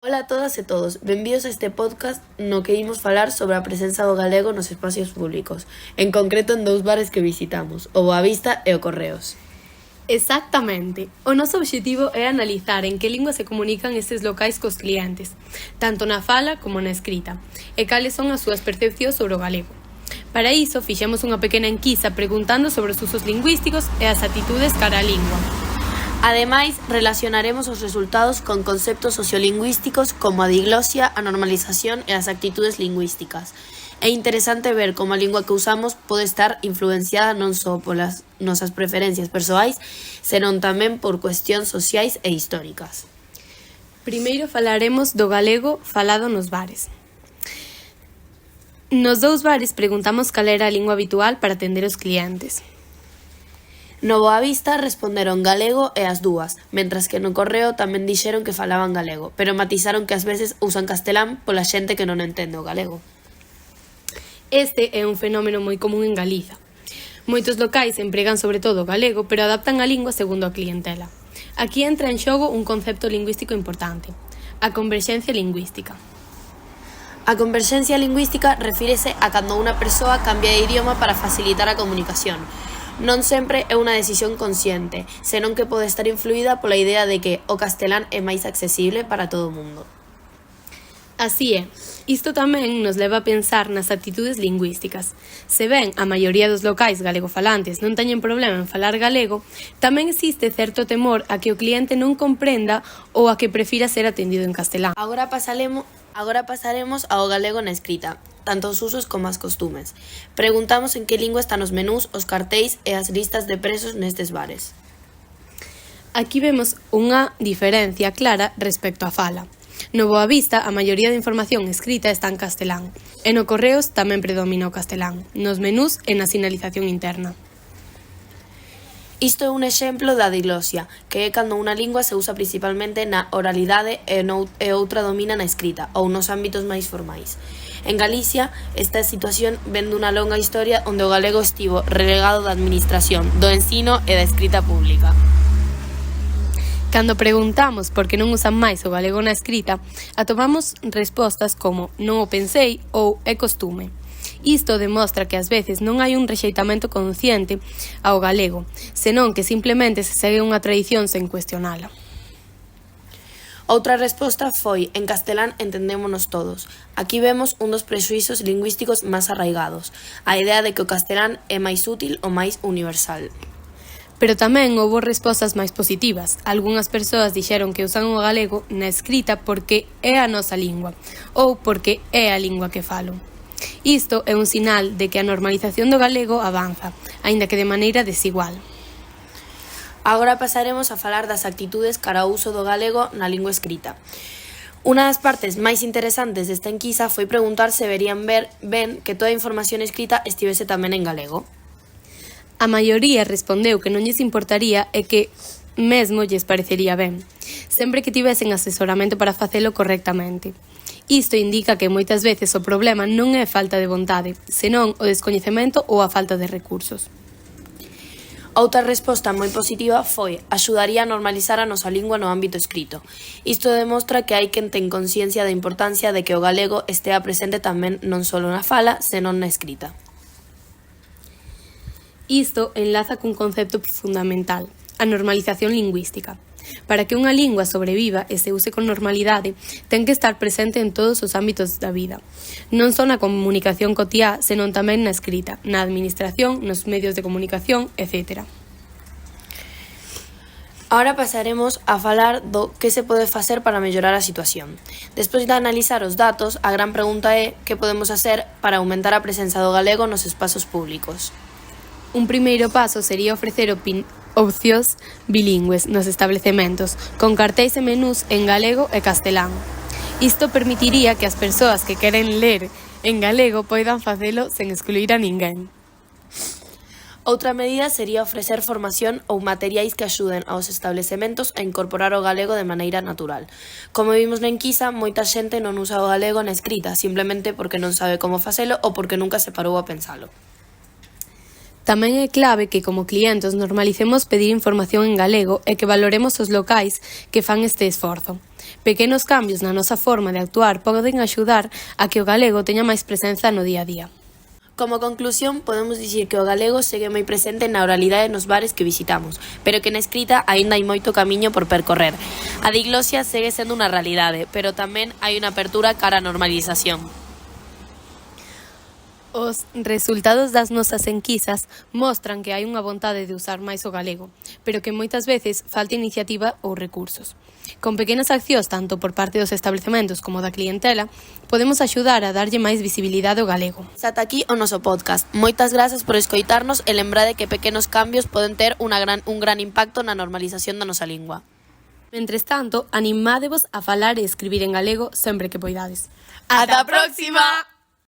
Ola a todas e todos, benvidos a este podcast no que imos falar sobre a presenza do galego nos espacios públicos, en concreto en dous bares que visitamos, o Boavista e o Correos. Exactamente. O noso obxectivo é analizar en que lingua se comunican estes locais cos clientes, tanto na fala como na escrita, e cales son as súas percepcións sobre o galego. Para iso, fixemos unha pequena enquisa preguntando sobre os usos lingüísticos e as actitudes cara á lingua. Ademais, relacionaremos os resultados con conceptos sociolingüísticos como a diglosia, a normalización e as actitudes lingüísticas. É interesante ver como a lingua que usamos pode estar influenciada non só polas nosas preferencias persoais, senón tamén por cuestións sociais e históricas. Primeiro falaremos do galego falado nos bares. Nos dous bares preguntamos cal era a lingua habitual para atender os clientes. No Boavista responderon galego e as dúas, mentras que no Correo tamén dixeron que falaban galego, pero matizaron que ás veces usan castelán pola xente que non entende o galego. Este é un fenómeno moi común en Galiza. Moitos locais empregan sobre todo o galego, pero adaptan a lingua segundo a clientela. Aquí entra en xogo un concepto lingüístico importante, a converxencia lingüística. A converxencia lingüística refírese a cando unha persoa cambia de idioma para facilitar a comunicación. Non sempre é unha decisión consciente, senón que pode estar influída pola idea de que o castelán é máis accesible para todo o mundo. Así é, isto tamén nos leva a pensar nas actitudes lingüísticas. Se ben a maioría dos locais galegofalantes non teñen problema en falar galego, tamén existe certo temor a que o cliente non comprenda ou a que prefira ser atendido en castelán. Agora pasaremos ao galego na escrita, tanto os usos como as costumes. Preguntamos en que lingua están os menús, os cartéis e as listas de presos nestes bares. Aquí vemos unha diferencia clara respecto á fala. No Boavista, a maioría de información escrita está en castelán, e no Correos tamén predomina o castelán, nos menús e na sinalización interna. Isto é un exemplo da diglosia, que é cando unha lingua se usa principalmente na oralidade e outra domina na escrita, ou nos ámbitos máis formais. En Galicia, esta situación vén dunha longa historia onde o galego estivo relegado da administración, do ensino e da escrita pública. Cando preguntamos por que non usan máis o galego na escrita, atopamos respostas como non o pensei ou é costume. Isto demostra que ás veces non hai un rexeitamento consciente ao galego, senón que simplemente se segue unha tradición sen cuestionala. Outra resposta foi, en castelán entendémonos todos. Aquí vemos un dos prexuízos lingüísticos máis arraigados, a idea de que o castelán é máis útil ou máis universal. Pero tamén houbo respostas máis positivas. Algúnas persoas dixeron que usan o galego na escrita porque é a nosa lingua, ou porque é a lingua que falo. Isto é un sinal de que a normalización do galego avanza, aínda que de maneira desigual. Agora pasaremos a falar das actitudes cara ao uso do galego na lingua escrita. Unha das partes máis interesantes desta enquisa foi preguntar se verían ben que toda a información escrita estivese tamén en galego. A maioría respondeu que non lles importaría e que mesmo lles parecería ben, sempre que tivesen asesoramento para facelo correctamente. Isto indica que moitas veces o problema non é falta de vontade, senón o descoñecemento ou a falta de recursos. Outra resposta moi positiva foi axudaría a normalizar a nosa lingua no ámbito escrito. Isto demostra que hai quen ten consciencia da importancia de que o galego estea presente tamén non só na fala, senón na escrita. Isto enlaza cun concepto fundamental, a normalización lingüística. Para que unha lingua sobreviva e se use con normalidade, ten que estar presente en todos os ámbitos da vida. Non só na comunicación cotiá, senón tamén na escrita, na administración, nos medios de comunicación, etc. Ahora pasaremos a falar do que se pode facer para mellorar a situación. Despois de analizar os datos, a gran pregunta é que podemos facer para aumentar a presenza do galego nos espazos públicos. Un primeiro paso sería ofrecer opcións bilingües nos establecementos, con cartéis e menús en galego e castelán. Isto permitiría que as persoas que queren ler en galego poidan facelo sen excluir a ninguén. Outra medida sería ofrecer formación ou materiais que axuden aos establecementos a incorporar o galego de maneira natural. Como vimos na enquisa, moita xente non usa o galego na escrita, simplemente porque non sabe como facelo ou porque nunca se parou a pensalo. Tamén é clave que, como clientes, normalicemos pedir información en galego e que valoremos os locais que fan este esforzo. Pequenos cambios na nosa forma de actuar poden axudar a que o galego teña máis presenza no día a día. Como conclusión, podemos dicir que o galego segue moi presente na oralidade nos bares que visitamos, pero que na escrita aínda hai moito camiño por percorrer. A diglosia segue sendo unha realidade, pero tamén hai unha apertura cara á normalización. Os resultados das nosas enquisas mostran que hai unha vontade de usar máis o galego, pero que moitas veces falta iniciativa ou recursos. Con pequenas accións, tanto por parte dos establecementos como da clientela, podemos axudar a darlle máis visibilidade ao galego. Ata aquí o noso podcast. Moitas grazas por escoitarnos e lembrade que pequenos cambios poden ter un gran impacto na normalización da nosa lingua. Mentres tanto, animádevos a falar e escribir en galego sempre que poidades. Ata a próxima!